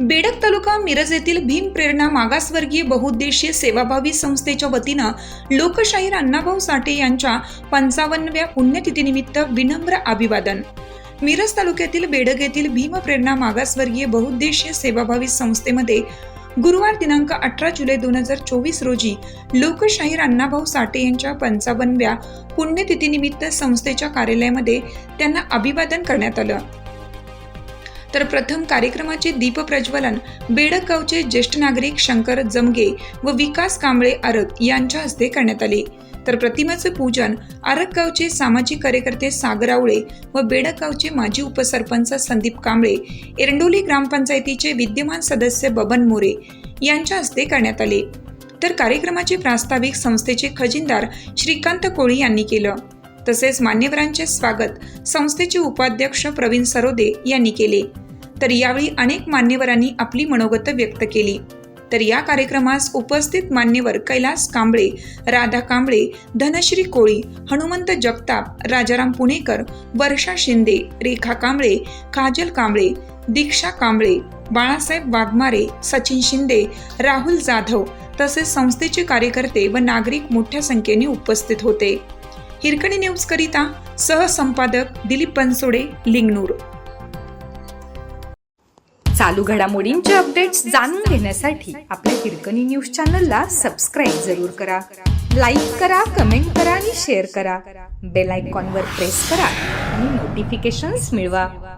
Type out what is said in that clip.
बेडग तालुका मिरज येथील भीम प्रेरणा मागासवर्गीय बहुउद्देशीय सेवाभावी संस्थेच्या वतीनं लोकशाहीर अण्णाभाऊ साठे यांच्या 55व्या पुण्यतिथीनिमित्त विनम्र अभिवादन. मिरज तालुक्यातील बेडग येथील भीम प्रेरणा मागासवर्गीय बहुउद्देशीय सेवाभावी संस्थेमध्ये गुरुवार दिनांक 18 जुलै 2024 रोजी लोकशाहीर अण्णाभाऊ साठे यांच्या 55व्या पुण्यतिथीनिमित्त संस्थेच्या कार्यालयामध्ये त्यांना अभिवादन करण्यात आलं. तर प्रथम कार्यक्रमाचे दीप प्रज्वलन बेडग गावचे ज्येष्ठ नागरिक शंकर जमगे व विकास कांबळे आरग यांच्या हस्ते करण्यात आले. तर प्रतिमेचे पूजन आरग गावचे सामाजिक कार्यकर्ते सागर आवळे व बेडग गावचे माजी उपसरपंच संदीप कांबळे, एरंडोली ग्रामपंचायतीचे विद्यमान सदस्य बबन मोरे यांच्या हस्ते करण्यात आले. तर कार्यक्रमाचे प्रास्ताविक संस्थेचे खजिनदार श्रीकांत कोळी यांनी केलं. तसेच मान्यवरांचे स्वागत संस्थेचे उपाध्यक्ष प्रवीण सरोदे यांनी केले. तर यावेळी अनेक मान्यवरांनी आपली मनोगत व्यक्त केली. तर या कार्यक्रमास उपस्थित मान्यवर कैलास कांबळे, राधा कांबळे, धनश्री कोळी, हनुमंत जगताप, राजाराम पुणेकर, वर्षा शिंदे, रेखा कांबळे, काजल कांबळे, दीक्षा कांबळे, बाळासाहेब वाघमारे, सचिन शिंदे, राहुल जाधव तसेच संस्थेचे कार्यकर्ते व नागरिक मोठ्या संख्येने उपस्थित होते. हिरकणी न्यूज करिता सहसंपादक दिलीप बनसोडे, लिंगनूर. चालू घडामोडींचे अपडेट्स जाणून घेण्यासाठी आपल्या हिरकणी न्यूज चॅनलला सबस्क्राईब जरूर करा. लाईक करा, कमेंट करा आणि शेअर करा. बेल आयकॉनवर प्रेस करा आणि नोटिफिकेशन्स मिळवा.